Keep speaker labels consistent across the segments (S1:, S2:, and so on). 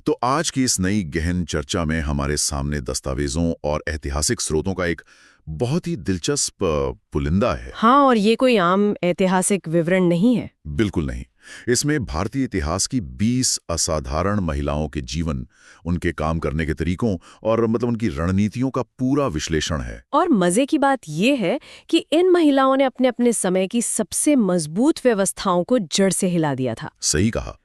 S1: तो आज की इस नई गहन चर्चा में हमारे सामने दस्तावेजों और ऐतिहासिक स्रोतों का एक बहुत ही दिलचस्प पुलिंदा है।
S2: हाँ, और ये कोई आम ऐतिहासिक विवरण नहीं है।
S1: बिल्कुल नहीं। इसमें भारतीय इतिहास की 20 असाधारण महिलाओं के जीवन, उनके काम करने के तरीकों और उनकी रणनीतियों का पूरा विश्लेषण है।
S2: और मजे की बात ये है कि इन महिलाओं ने अपने अपने समय की सबसे मजबूत व्यवस्थाओं को जड़ से हिला दिया था।
S1: सही कहा।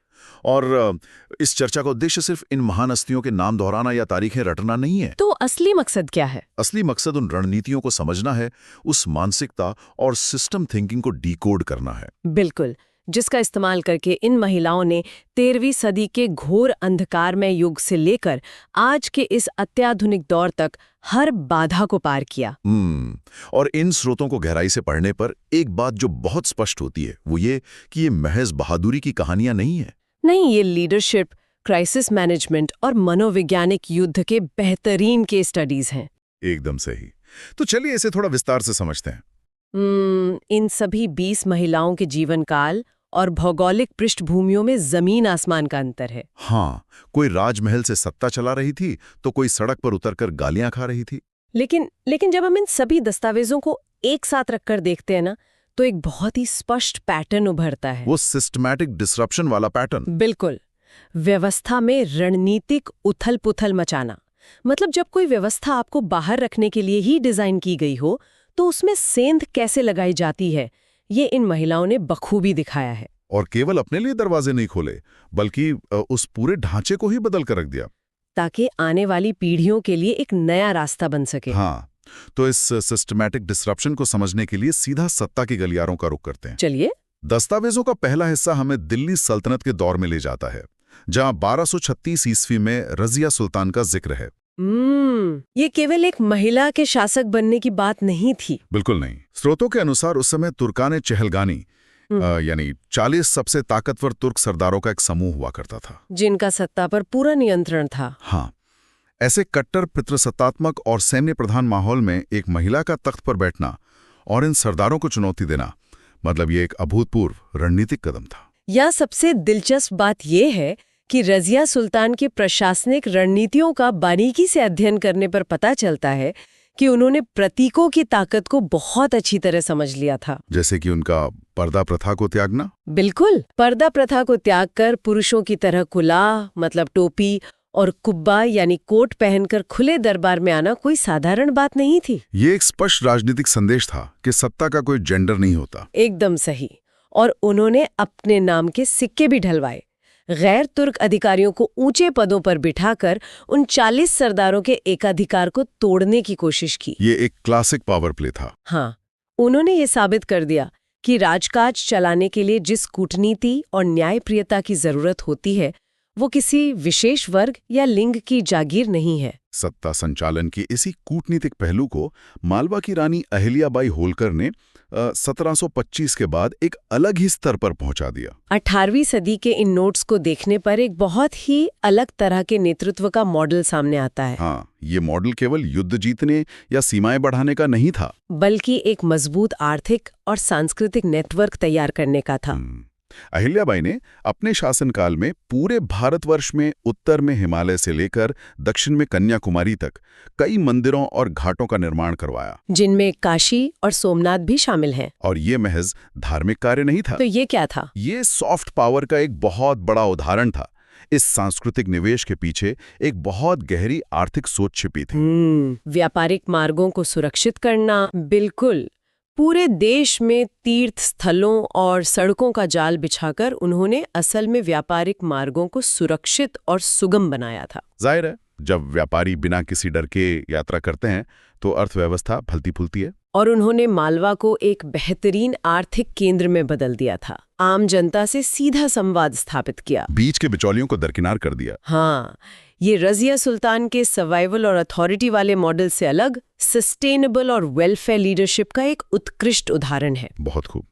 S1: और इस चर्चा का उद्देश्य सिर्फ इन महान हस्तियों के नाम दोहराना या तारीखें रटना नहीं है।
S2: तो असली मकसद क्या है?
S1: असली मकसद उन रणनीतियों को समझना है, उस मानसिकता और सिस्टम थिंकिंग को डिकोड करना है।
S2: बिल्कुल, जिसका इस्तेमाल करके इन महिलाओं ने 13वीं सदी के घोर अंधकारमय युग से लेकर आज के इस अत्याधुनिक दौर तक हर बाधा को पार किया।
S1: और इन स्रोतों को गहराई से पढ़ने पर एक बात जो बहुत स्पष्ट होती है वो ये कि ये महज बहादुरी की कहानियां नहीं है।
S2: नहीं, ये लीडरशिप, क्राइसिस मैनेजमेंट और मनोवैज्ञानिक युद्ध के बेहतरीन केस स्टडीज हैं।
S1: एकदम सही। तो चलिए इसे थोड़ा विस्तार से समझते हैं।
S2: इन सभी 20 महिलाओं के जीवन काल और भौगोलिक पृष्ठभूमियों में जमीन आसमान का अंतर है।
S1: हाँ, कोई राजमहल से सत्ता चला रही थी तो कोई सड़क पर उतरकर गालियां खा रही थी।
S2: लेकिन जब हम इन सभी दस्तावेजों को एक साथ रखकर देखते हैं ना, तो एक बहुत ही स्पष्ट पैटर्न उभरता है।
S1: वो सिस्टमैटिक डिसरप्शन वाला पैटर्न।
S2: बिल्कुल। व्यवस्था में रणनीतिक उथल-पुथल मचाना। मतलब जब कोई व्यवस्था आपको बाहर रखने के लिए ही डिजाइन की गई हो, तो उसमें सेंध कैसे लगाई जाती है, ये इन महिलाओं ने बखूबी दिखाया है।
S1: और केवल अपने लिए दरवाजे नहीं खोले, बल्कि उस पूरे ढांचे को ही बदल कर रख दिया,
S2: ताकि आने वाली पीढ़ियों के लिए एक नया रास्ता बन सके।
S1: हाँ, तो इस सिस्टमैटिक डिसरप्शन को समझने के लिए सीधा सत्ता के गलियारों का रुख करते हैं।
S2: चलिए।
S1: दस्तावेजों का पहला हिस्सा हमें दिल्ली सल्तनत के दौर में ले जाता है, जहां 1236 ईस्वी में रजिया सुल्तान का जिक्र है।
S2: ये केवल एक महिला के शासक बनने की बात नहीं थी।
S1: बिल्कुल नहीं। स्रोतों के अनुसार उस समय तुर्काने चहलगानी यानी 40 सबसे ताकतवर तुर्क सरदारों का एक समूह हुआ करता था,
S2: जिनका सत्ता पर पूरा नियंत्रण था।
S1: हाँ, ऐसे कट्टर पितृसत्तात्मक और सैन्य प्रधान माहौल में एक महिला का तख्त पर बैठना और इन सरदारों को चुनौती देना, ये एक अभूतपूर्व रणनीतिक कदम था।
S2: यह सबसे दिलचस्प बात यह है कि रजिया सुल्तान की प्रशासनिक रणनीतियों का बारीकी से अध्ययन करने पर पता चलता है कि उन्होंने प्रतीकों की ताकत को बहुत अच्छी तरह समझ लिया था।
S1: जैसे कि उनका पर्दा प्रथा को त्यागना।
S2: बिल्कुल, पर्दा प्रथा को त्याग कर पुरुषों की तरह कुलाह टोपी और कुब्बा यानी कोट पहनकर खुले दरबार में आना कोई साधारण बात नहीं थी।
S1: ये एक स्पष्ट राजनीतिक संदेश था कि सत्ता का कोई जेंडर नहीं होता।
S2: एकदम सही। और उन्होंने अपने नाम के सिक्के भी ढलवाए। गैर तुर्क अधिकारियों को ऊंचे पदों पर बिठाकर उन 40 सरदारों के एकाधिकार को तोड़ने की कोशिश की।
S1: ये एक क्लासिक पावर प्ले था।
S2: हाँ, उन्होंने ये साबित कर दिया कि राजकाज चलाने के लिए जिस कूटनीति और न्यायप्रियता की जरूरत होती है, वो किसी विशेष वर्ग या लिंग की जागीर नहीं है।
S1: सत्ता संचालन के इसी कूटनीतिक पहलू को मालवा की रानी अहिल्याबाई होलकर ने 1725 के बाद एक अलग ही स्तर पर पहुंचा दिया।
S2: 18वीं सदी के इन नोट्स को देखने पर एक बहुत ही अलग तरह के नेतृत्व का मॉडल सामने आता है।
S1: हाँ, ये मॉडल केवल युद्ध जीतने या सीमाएं बढ़ाने का नहीं था,
S2: बल्कि एक मजबूत आर्थिक और सांस्कृतिक नेटवर्क तैयार करने का था।
S1: अहिल्याबाई ने अपने शासनकाल में पूरे भारतवर्ष में उत्तर में हिमालय से लेकर दक्षिण में कन्याकुमारी तक कई मंदिरों और घाटों का निर्माण करवाया,
S2: जिनमें काशी और सोमनाथ भी शामिल हैं।
S1: और ये महज धार्मिक कार्य नहीं था।
S2: तो ये क्या था?
S1: ये सॉफ्ट पावर का एक बहुत बड़ा उदाहरण था। इस सांस्कृतिक निवेश के पीछे एक बहुत गहरी आर्थिक सोच छिपी थी।
S2: व्यापारिक मार्गों को सुरक्षित करना। बिल्कुल। पूरे देश में तीर्थ स्थलों और सड़कों का जाल बिछाकर उन्होंने असल में व्यापारिक मार्गों को सुरक्षित और सुगम बनाया था।
S1: जाहिर है, जब व्यापारी बिना किसी डर के यात्रा करते हैं तो अर्थव्यवस्था फलती फूलती है।
S2: और उन्होंने मालवा को एक बेहतरीन आर्थिक केंद्र में बदल दिया था। आम जनता से सीधा संवाद स्थापित किया,
S1: बीच के बिचौलियों को दरकिनार कर दिया।
S2: हाँ, ये रजिया सुल्तान के सर्वाइवल और अथॉरिटी वाले मॉडल से अलग सस्टेनेबल और वेलफेयर लीडरशिप का एक उत्कृष्ट उदाहरण है।
S1: बहुत खूब।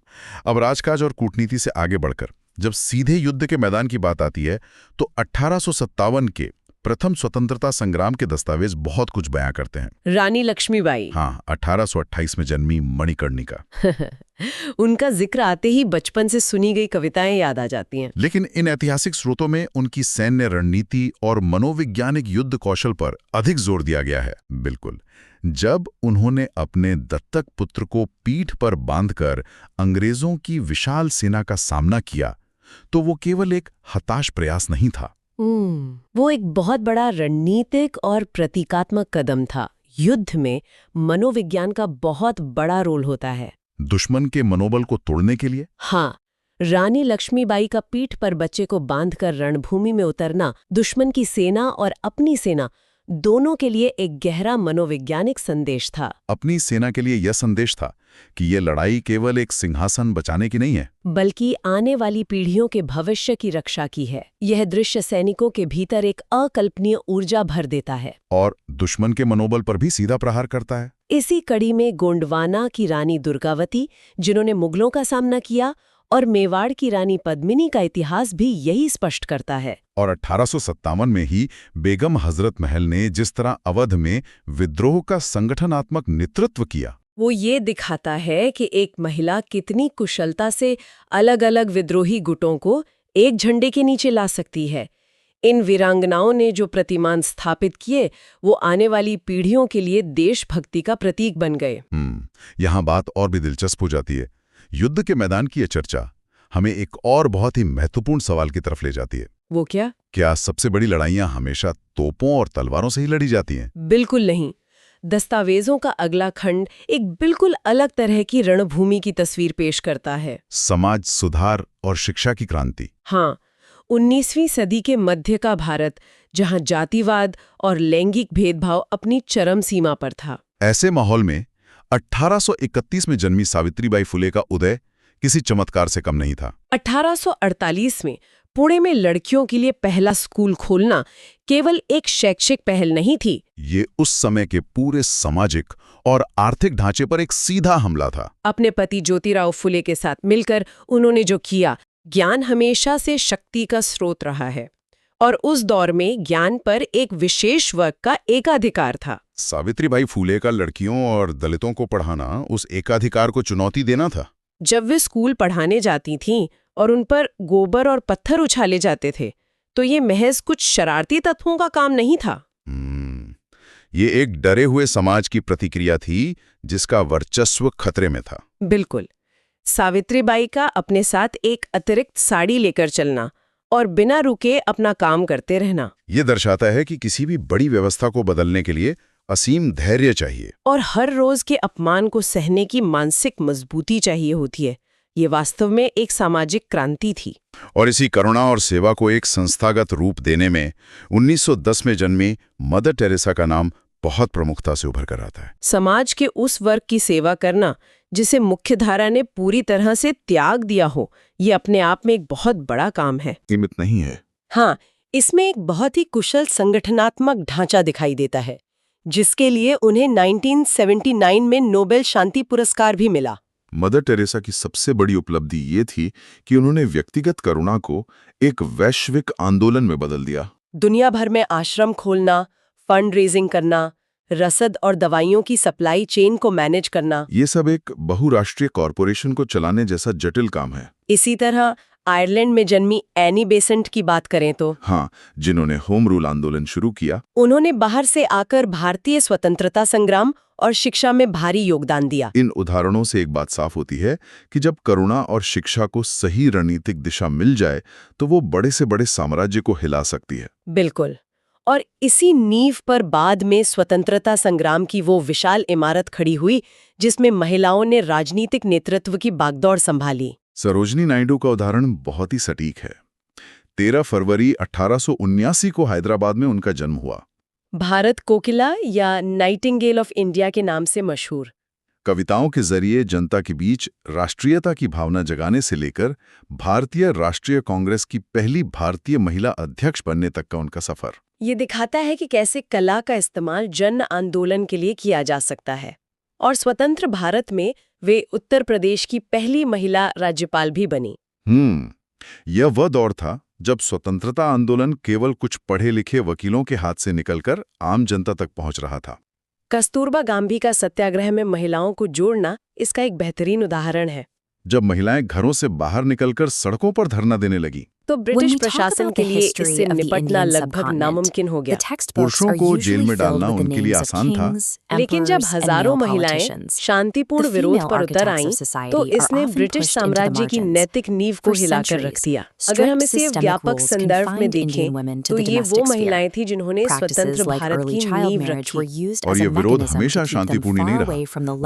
S1: अब राजकाज और कूटनीति से आगे बढ़कर जब सीधे युद्ध के मैदान की बात आती है तो 1857 के प्रथम स्वतंत्रता संग्राम के दस्तावेज बहुत कुछ बयां करते हैं।
S2: रानी लक्ष्मीबाई।
S1: हाँ, 1828 में जन्मी मणिकर्णिका।
S2: उनका जिक्र आते ही बचपन से सुनी गई कविताएं याद आ जाती हैं।
S1: लेकिन इन ऐतिहासिक स्रोतों में उनकी सैन्य रणनीति और मनोवैज्ञानिक युद्ध कौशल पर अधिक जोर दिया गया है। बिल्कुल, जब उन्होंने अपने दत्तक पुत्र को पीठ पर बांधकर अंग्रेजों की विशाल सेना का सामना किया, तो वो केवल एक हताश प्रयास नहीं था।
S2: वो एक बहुत बड़ा रणनीतिक और प्रतीकात्मक कदम था। युद्ध में मनोविज्ञान का बहुत बड़ा रोल होता है।
S1: दुश्मन के मनोबल को तोड़ने के लिए?
S2: हाँ, रानी लक्ष्मीबाई का पीठ पर बच्चे को बांधकर रणभूमि में उतरना दुश्मन की सेना और अपनी सेना दोनों के लिए एक गहरा मनोवैज्ञानिक संदेश था।
S1: अपनी सेना के लिए यह संदेश था कि ये लड़ाई केवल एक सिंहासन बचाने की नहीं है,
S2: बल्कि आने वाली पीढ़ियों के भविष्य की रक्षा की है। यह दृश्य सैनिकों के भीतर एक अकल्पनीय ऊर्जा भर देता है
S1: और दुश्मन के मनोबल पर भी सीधा प्रहार करता है।
S2: इसी कड़ी में गोंडवाना की रानी दुर्गावती, जिन्होंने मुगलों का सामना किया, और मेवाड़ की रानी पद्मिनी का इतिहास भी यही स्पष्ट करता है।
S1: और 1857 में ही बेगम हजरत महल ने जिस तरह अवध में विद्रोह का संगठनात्मक नेतृत्व किया,
S2: वो ये दिखाता है कि एक महिला कितनी कुशलता से अलग अलग विद्रोही गुटों को एक झंडे के नीचे ला सकती है। इन वीरांगनाओं ने जो प्रतिमान स्थापित किए, वो आने वाली पीढ़ियों के लिए देशभक्ति का प्रतीक बन गए।
S1: यहाँ बात और भी दिलचस्प हो जाती है। युद्ध के मैदान की यह चर्चा हमें एक और बहुत ही महत्वपूर्ण सवाल की तरफ ले जाती है।
S2: वो क्या?
S1: क्या सबसे बड़ी लड़ाइयाँ हमेशा तोपों और तलवारों से ही लड़ी जाती हैं?
S2: बिल्कुल नहीं। दस्तावेजों का अगला खंड एक बिल्कुल अलग तरह की रणभूमि की तस्वीर पेश करता है।
S1: समाज सुधार और शिक्षा की क्रांति।
S2: हाँ, 19वीं सदी के मध्य का भारत, जहां जातिवाद और लैंगिक भेदभाव अपनी चरम सीमा पर था।
S1: ऐसे माहौल में 1831 में जन्मी सावित्रीबाई फुले का उदय किसी चमत्कार से कम नहीं था।
S2: 1848 में पुणे में लड़कियों के लिए पहला स्कूल खोलना केवल एक शैक्षिक पहल नहीं थी।
S1: ये उस समय के पूरे सामाजिक और आर्थिक ढांचे पर एक सीधा हमला था।
S2: अपने पति ज्योतिराव फुले के साथ मिलकर उन्होंने जो किया, ज्ञान हमेशा से शक्ति का स्रोत रहा है, और उस दौर में ज्ञान पर एक विशेष वर्ग का एकाधिकार था।
S1: सावित्रीबाई फुले का लड़कियों और दलितों को पढ़ाना उस एकाधिकार को चुनौती देना था।
S2: जब वे स्कूल पढ़ाने जाती थीं और उन पर गोबर और पत्थर उछाले जाते थे, तो ये महज कुछ शरारती तत्वों का काम नहीं था।
S1: ये एक डरे हुए समाज की प्रतिक्रिया थी जिसका वर्चस्व खतरे में था।
S2: बिल्कुल। सावित्रीबाई का अपने साथ एक अतिरिक्त साड़ी लेकर चलना और बिना रुके अपना काम करते रहना,
S1: ये दर्शाता है कि किसी भी बड़ी व्यवस्था को बदलने के लिए असीम धैर्य चाहिए
S2: और हर रोज के अपमान को सहने की मानसिक मजबूती चाहिए होती है। ये वास्तव में एक सामाजिक क्रांति थी।
S1: और इसी करुणा और सेवा को एक संस्थागत रूप देने में 1910 में जन्मी मदर टेरेसा का नाम बहुत प्रमुखता से उभर कर आता है।
S2: समाज के उस वर्ग की सेवा करना जिसे मुख्यधारा ने पूरी तरह से त्याग दिया हो, ये अपने आप में एक बहुत बड़ा काम है।
S1: सीमित नहीं है।
S2: हाँ, इसमें एक बहुत ही कुशल संगठनात्मक ढांचा दिखाई देता है, जिसके लिए उन्हें 1979 में नोबेल शांति पुरस्कार भी मिला।
S1: मदर टेरेसा की सबसे बड़ी उपलब्धि ये थी कि उन्होंने व्यक्तिगत करुणा को एक वैश्विक आंदोलन में बदल दिया।
S2: दुनिया भर में आश्रम खोलना, फंड रेजिंग करना, रसद और दवाइयों की सप्लाई चेन को मैनेज करना,
S1: ये सब एक बहुराष्ट्रीय कॉरपोरेशन को चलाने जैसा जटिल काम है।
S2: इसी तरह आयरलैंड में जन्मी एनी बेसेंट की बात करें तो
S1: हाँ, जिन्होंने होम रूल आंदोलन शुरू किया,
S2: उन्होंने बाहर से आकर भारतीय स्वतंत्रता संग्राम और शिक्षा में भारी योगदान दिया।
S1: इन उदाहरणों से एक बात साफ होती है कि जब करुणा और शिक्षा को सही रणनीतिक दिशा मिल जाए तो वो बड़े से बड़े साम्राज्य को हिला सकती है।
S2: बिल्कुल। और इसी नींव पर बाद में स्वतंत्रता संग्राम की वो विशाल इमारत खड़ी हुई जिसमें महिलाओं ने राजनीतिक नेतृत्व की बागडोर संभाली।
S1: सरोजनी नायडू का उदाहरण बहुत ही सटीक है। 13 फरवरी 1879 को हैदराबाद में उनका जन्म हुआ।
S2: भारत कोकिला या नाइटिंगेल ऑफ इंडिया के नाम से मशहूर।
S1: कविताओं के जरिए जनता के बीच राष्ट्रीयता की भावना जगाने से लेकर भारतीय राष्ट्रीय कांग्रेस की पहली भारतीय महिला अध्यक्ष बनने तक का उनका सफर
S2: ये दिखाता है कि कैसे कला का इस्तेमाल जन आंदोलन के लिए किया जा सकता है। और स्वतंत्र भारत में वे उत्तर प्रदेश की पहली महिला राज्यपाल भी बनी।
S1: यह वह दौर था जब स्वतंत्रता आंदोलन केवल कुछ पढ़े लिखे वकीलों के हाथ से निकलकर आम जनता तक पहुंच रहा था।
S2: कस्तूरबा गांधी का सत्याग्रह में महिलाओं को जोड़ना इसका एक बेहतरीन उदाहरण है।
S1: जब महिलाएं घरों से बाहर निकलकर सड़कों पर धरना देने लगी
S2: तो ब्रिटिश प्रशासन के लिए इससे निपटना लगभग नामुमकिन हो गया।
S1: पुरुषों को जेल में डालना उनके लिए आसान था,
S2: लेकिन जब हजारों महिलाएं शांतिपूर्ण विरोध पर उतर आईं, तो इसने ब्रिटिश साम्राज्य की नैतिक नींव को हिलाकर रख दिया। अगर हम इसे व्यापक संदर्भ में देखें, तो ये वो महिलाएं थी जिन्होंने स्वतंत्र भारत की नींव रखी।
S1: और ये विरोध हमेशा शांतिपूर्ण नहीं रहा।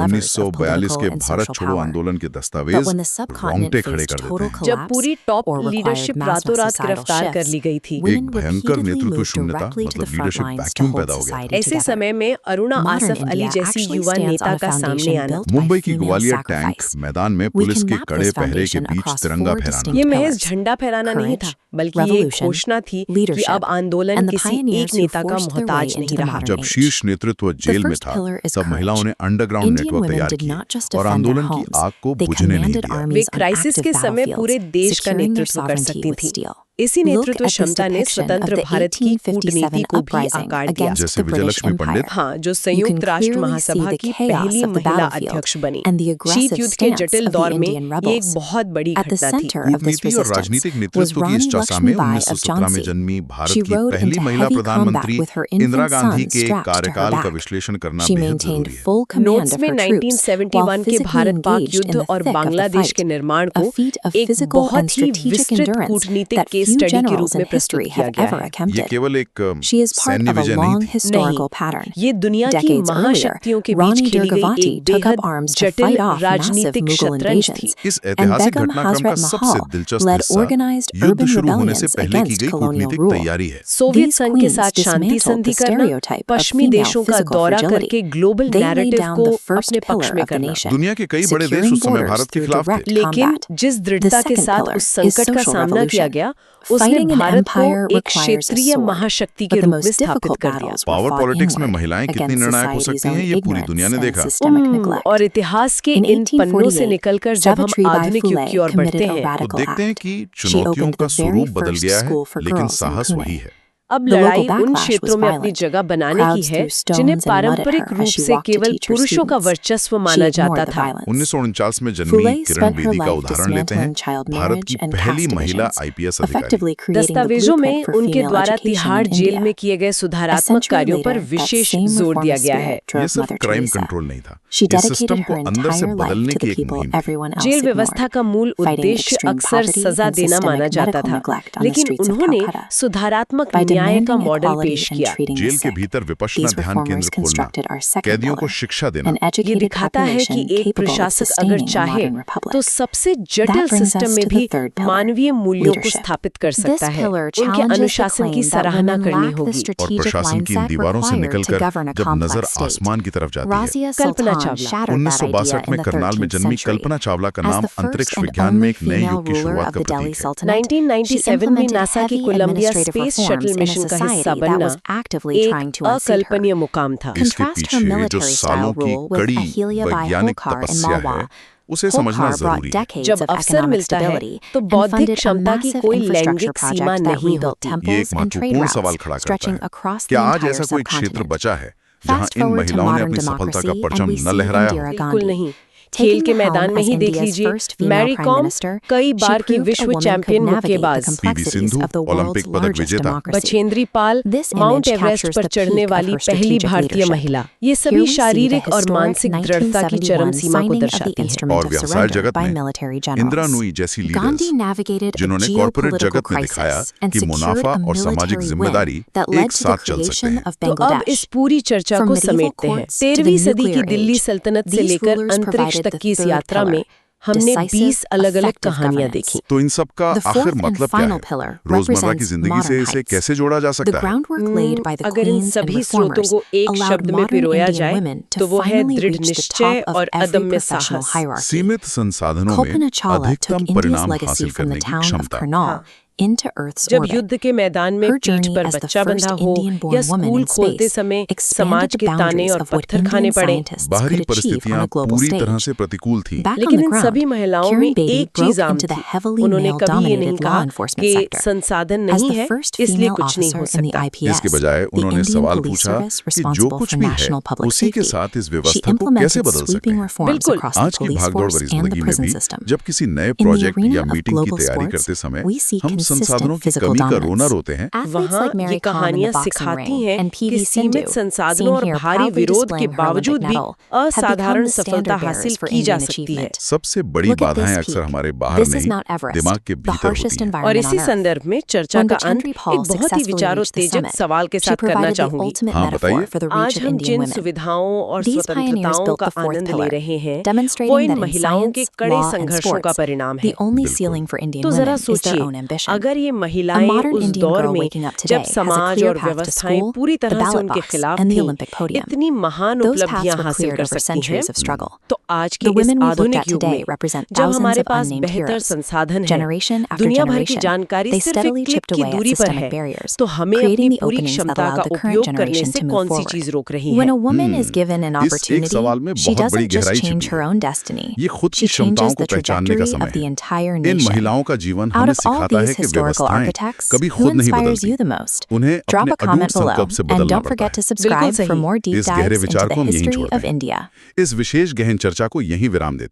S1: 1942 के भारत छोड़ो आंदोलन के दस्तावेज रोंगटे खड़े कर देते हैं।
S2: जब पूरी टॉप लीडरशिप रातों रात गिरफ्तार कर ली गई थी,
S1: एक भयंकर नेतृत्व शून्यता मतलब लीडरशिप वैक्यूम पैदा हो गया।
S2: ऐसे समय में अरुणा आसफ अली जैसी युवा नेता का सामने आना,
S1: मुंबई की ग्वालियर टैंक मैदान में पुलिस के कड़े पहरे के बीच तिरंगा फहराना,
S2: ये महज झंडा फहराना नहीं था, बल्कि ये घोषणा थी कि अब आंदोलन किसी एक नेता का मोहताज नहीं रहा।
S1: जब शीर्ष नेतृत्व जेल में था, तब महिलाओं ने अंडरग्राउंड नेटवर्क तैयार किया और आंदोलन की आग को बुझने नहीं दिया।
S2: वे क्राइसिस के समय पूरे देश का नेतृत्व कर सकती थी। इसी नेतृत्व क्षमता ने स्वतंत्र भारत की कूटनीति को भी आकार दिया।
S1: जैसे विजयलक्ष्मी पंडित,
S2: हाँ, जो संयुक्त राष्ट्र महासभा की पहली महिला अध्यक्ष बनी। शीत युद्ध के जटिल दौर में ये एक बहुत बड़ी घटना थी।
S1: कूटनीति और राजनीतिक नेतृत्व की इस चर्चा में 1917 में जन्मी भारत की पहली महिला प्रधानमंत्री इंदिरा गांधी के कार्यकाल का विश्लेषण करना बेहद जरूरी है।
S2: नोट्स में 1971 के भारत पाक युद्ध और बांग्लादेश के निर्माण को एक बहुत ही विस्तृत कूटनीतिक स्टडी के रूप में प्रस्तुत किया गया है।
S1: ये केवल एक सैन्य विजय नहीं,
S2: ये दुनिया की महाशक्तियों के बीच खेली गई एक बेहद जटिल राजनीतिक शतरंज थी।
S1: इस ऐतिहासिक घटनाक्रम का सबसे दिलचस्प हिस्सा युद्ध शुरू होने से पहले की गई कूटनीतिक तैयारी है।
S2: सोवियत संघ के साथ शांति संधि करना, पश्चिमी देशों का दौरा करके ग्लोबल नैरेटिव को अपने पक्ष में करना।
S1: दुनिया के कई बड़े देश उस समय भारत के खिलाफ थे,
S2: लेकिन जिस दृढ़ता के साथ उस संकट का सामना किया गया, उसने भारत को एक क्षेत्रीय महाशक्ति के रूप में स्थापित कर दिया।
S1: पावर पॉलिटिक्स में महिलाएं कितनी निर्णायक हो सकती हैं, ये पूरी दुनिया ने देखा।
S2: और इतिहास के इन पन्नों से निकलकर जब हम आधुनिक युग की ओर बढ़ते हैं,
S1: तो देखते हैं कि चुनौतियों का स्वरूप बदल गया है, लेकिन साहस वही है।
S2: अब लड़ाई उन क्षेत्रों में अपनी जगह बनाने की है जिन्हें पारंपरिक रूप से केवल पुरुषों का वर्चस्व माना जाता था।
S1: 1949 में जन्मी किरण बेदी का उदाहरण लेते हैं, भारत की पहली महिला IPS अधिकारी।
S2: दस्तावेजों में उनके द्वारा तिहाड़ जेल में किए गए सुधारात्मक कार्यों पर विशेष जोर दिया गया है।
S1: ये सिर्फ क्राइम कंट्रोल नहीं था, इस सिस्टम को अंदर से बदलने की एक मुहिम थी।
S2: जेल व्यवस्था का मूल उद्देश्य अक्सर सजा देना माना जाता था, लेकिन उन्होंने सुधारात्मक न्याय का मॉडल पेश किया।
S1: जेल के भीतर विपश्यना ध्यान केंद्र खोलना, कैदियों को शिक्षा देना।
S2: ये दिखाता है कि एक प्रशासक अगर चाहे तो सबसे जटिल सिस्टम में भी मानवीय मूल्यों को स्थापित कर सकता है। उनके अनुशासन की सराहना करनी होगी।
S1: और प्रशासन की इन दीवारों से निकलकर जब नजर आसमान की तरफ जाती है।
S2: कल्पना चावला
S1: 1962 में करनाल में जन्मी कल्पना चावला का नाम अंतरिक्ष विज्ञान में एक नए युग की शुरुआत का प्रतीक है।
S2: 1997 में नासा की कोलंबिया स्पेस शटल मिशन का हिस्सा बनना एक अकल्पनीय मुकाम था।
S1: इसके पीछे जो सालों की कड़ी वैज्ञानिक तपस्या है, उसे समझना जरूरी है।
S2: जब अवसर मिलता है तो बौद्धिक क्षमता की कोई लैंगिक सीमा नहीं होती।
S1: ये एक महत्वपूर्ण सवाल खड़ा करता है। क्या आज ऐसा कोई क्षेत्र बचा है जहां इन महिलाओं ने अपनी सफलता का परचम न लहराया हो?
S2: बिल्कुल नहीं। खेल के मैदान में ही देख लीजिए, मैरी कॉम कई बार की विश्व चैंपियन मुक्केबाज,
S1: पीवी सिंधु ओलंपिक पदक विजेता,
S2: बछेंद्री पाल माउंट एवरेस्ट पर चढ़ने वाली पहली भारतीय महिला। ये सभी शारीरिक और मानसिक दृढ़ता की चरम सीमा को दर्शाती है।
S1: और व्यवसाय जगत में इंदिरा नूई जैसी लीडर्स जिन्होंने कॉर्पोरेट जगत में दिखाया कि मुनाफा और सामाजिक जिम्मेदारी एक साथ चल सकते हैं।
S2: तो अब इस पूरी चर्चा को समेटते हैं। 13वीं सदी की दिल्ली सल्तनत से लेकर अंतरिक्ष तक की इस यात्रा में हमने 20 अलग-अलग कहानियां देखी।
S1: तो इन सब का आखिर मतलब क्या है? रोजमर्रा की जिंदगी से इसे कैसे जोड़ा जा सकता है?
S2: अगर इन सभी स्रोतों को एक शब्द में पिरोया जाए तो वो है दृढ़ निश्चय और अदम्य साहस।
S1: सीमित संसाधनों में अधिकतम परिणाम हासिल करने की क्षमता।
S3: into Earth's
S2: जब
S3: orbit.
S2: युद्ध के मैदान में
S3: Her
S2: पीठ
S3: journey
S2: पर
S3: as the
S2: बच्चा
S3: first
S2: बंधा हो
S3: Indian-born
S2: या
S3: woman
S2: स्कूल
S3: in
S2: खोलते
S3: space
S2: समय
S3: expanded
S2: समाज
S3: the
S2: के ताने
S3: boundaries
S2: और
S3: of what
S2: पत्थर खाने
S3: Indian
S2: पड़े।
S3: scientists
S1: बाहरी
S3: could achieve on
S1: परिस्थितियां
S3: a global
S1: पूरी तरह
S3: stage.
S1: से प्रतिकूल थीं।
S3: Back on
S2: लेकिन
S3: the
S2: इन
S3: ground,
S2: सभी महिलाओं
S3: Kiran
S2: में
S3: Bedi
S2: एक चीज
S3: broke
S2: आम
S3: into the
S2: थी,
S3: heavily
S2: उन्होंने कभी ये नहीं
S3: male-dominated law
S2: कहा
S3: enforcement
S2: कि
S3: sector.
S2: संसाधन
S3: As
S2: नहीं
S3: the
S2: है
S3: first
S2: इसलिए
S3: female
S2: कुछ नहीं हो
S3: officer in the
S2: सकता।
S3: IPS,
S1: इसके बजाय
S3: the
S1: उन्होंने
S3: Indian
S1: सवाल
S3: Police
S1: पूछा
S3: Service
S1: कि जो
S3: responsible
S1: कुछ
S3: for
S1: भी है
S3: national public
S1: उसी के
S3: safety,
S1: साथ इस
S3: she
S1: व्यवस्था को कैसे
S3: implemented
S1: बदल सकते
S3: sweeping
S1: हैं।
S3: reforms
S2: बिल्कुल।
S3: across the
S1: आज की
S3: police
S1: भागदौड़
S3: force
S1: भरी
S3: and the
S1: जिंदगी में
S3: prison
S1: भी
S3: system.
S1: जब किसी नए
S3: In the
S1: प्रोजेक्ट
S3: arena
S1: या
S3: of
S1: मीटिंग की
S3: global
S1: तैयारी
S3: sports,
S1: करते समय
S3: we see
S1: हम
S3: consistent
S1: संसाधनों की
S3: physical
S1: कमी का
S3: dominance.
S1: रोना रोते हैं।
S3: Athletes
S2: वहाँ
S3: like
S2: ये
S3: Mary Kom in
S2: कहानियाँ
S3: the boxing
S2: सिखाती
S3: ring
S2: हैं
S3: and
S2: कि
S3: PV
S2: सीमित
S3: Sindhu,
S2: संसाधनों
S3: seen
S2: और
S3: here
S2: भारी
S3: proudly
S2: विरोध के
S3: displaying her
S2: बावजूद
S3: Olympic
S2: भी
S3: medal, have become
S2: असाधारण
S3: the
S2: सफलता
S3: standard
S2: हासिल
S3: bearers for
S2: की जा
S3: Indian
S2: सकती है।
S3: achievement.
S1: सबसे बड़ी
S3: Look at
S1: बाधाएं
S3: this
S1: अक्सर
S3: peak.
S1: हमारे बाहर
S3: This is
S1: नहीं,
S3: Mount Everest,
S1: दिमाग के
S3: the
S1: भीतर
S3: harshest
S1: होती हैं।
S2: और
S3: environment
S2: इसी
S3: on Earth.
S2: संदर्भ में चर्चा
S3: When
S2: का अंत
S3: Bachendri Paul
S2: एक बहुत ही
S3: successfully reached the
S2: विचारोत्तेजक
S3: summit,
S2: सवाल के
S3: she
S2: साथ करना
S3: provided the
S2: चाहूंगी।
S3: ultimate
S1: हाँ,
S3: metaphor
S1: बताइए।
S3: for the reach
S2: आज
S3: of
S2: हम
S3: Indian
S2: जिन
S3: women.
S2: सुविधाओं और
S3: These pioneers
S2: स्वतंत्रताओं
S3: built
S2: का
S3: the fourth
S2: आनंद ले
S3: pillar,
S2: रहे हैं, वो
S3: demonstrating
S2: इन
S3: that in
S2: महिलाओं के
S3: science,
S2: कड़े
S3: law, and
S2: संघर्षों का
S3: sports,
S2: परिणाम है।
S3: the only
S1: बिल्कुल।
S3: ceiling for Indian
S2: तो
S3: women
S2: जरा
S3: is their
S2: सोचिए,
S3: own ambition.
S2: अगर ये
S3: A
S2: महिलाएं
S3: modern
S2: उस
S3: Indian
S2: दौर
S3: girl
S2: में
S3: waking up
S2: जब
S3: today has a
S2: समाज
S3: clear
S2: और
S3: path to
S2: व्यवस्थाएं
S3: school,
S2: पूरी
S3: the
S2: तरह से
S3: ballot
S2: उनके
S3: box,
S2: खिलाफ
S3: and the
S2: थीं,
S3: Olympic podium.
S2: इतनी महान
S3: Those
S2: उपलब्धियां
S3: paths were
S2: हासिल
S3: cleared
S2: कर
S3: over
S2: सकती हैं,
S3: centuries of struggle.
S2: तो आज के
S3: The
S2: इस
S3: women we looked
S2: आधुनिक
S3: at
S2: युग
S3: today
S2: में
S3: represent
S2: जब
S3: thousands
S2: हमारे
S3: of
S2: पास
S3: unnamed
S2: बेहतर
S3: heroes.
S2: संसाधन है,
S3: Generation after
S2: दुनिया भर की
S3: generation,
S2: जानकारी
S3: they
S2: सिर्फ एक
S3: steadily
S2: क्लिक
S3: chipped
S2: की
S3: away at
S2: दूरी पर
S3: systemic
S2: है,
S3: barriers,
S2: तो हमें
S3: creating
S2: अपनी
S3: the
S2: पूरी
S3: openings that
S2: क्षमता
S3: allowed
S2: का
S3: the current
S2: उपयोग करने
S3: generation
S2: से
S3: to move
S2: कौन सी
S3: forward.
S2: चीज रोक रही
S3: When
S2: है।
S3: a woman is given an
S1: इस एक
S3: opportunity,
S1: सवाल में
S3: she
S1: बहुत बड़ी
S3: doesn't just
S1: गहराई
S3: change
S1: छिपी
S3: her
S1: है।
S3: own destiny.
S1: ये खुद की
S3: She
S1: क्षमताओं
S3: changes
S1: को
S3: the
S1: पहचानने का
S3: trajectory
S1: समय
S3: of the
S1: है।
S3: entire
S1: इन
S3: nation.
S1: महिलाओं का जीवन
S3: Out
S1: हमें
S3: of all
S1: सिखाता है
S3: these
S1: कि
S3: historical
S1: व्यवस्थाएं
S3: architects,
S1: कभी
S3: who
S1: खुद नहीं
S3: inspires
S1: बदलती।
S3: you the most?
S1: उन्हें
S3: Drop
S1: अपने
S3: a comment
S1: अडूर
S3: below,
S1: संकल्प से
S3: and
S1: बदलना
S3: don't
S1: पड़ता
S3: forget to
S1: है।
S3: subscribe for
S2: सही।
S3: more deep
S1: इस गहरे
S3: dives
S1: विचार
S3: into
S1: को
S3: the
S1: हम यहीं
S3: history
S1: छोड़ते
S3: of
S1: हैं।
S3: India.
S1: इस विशेष गहन चर्चा को यहीं विराम देते हैं।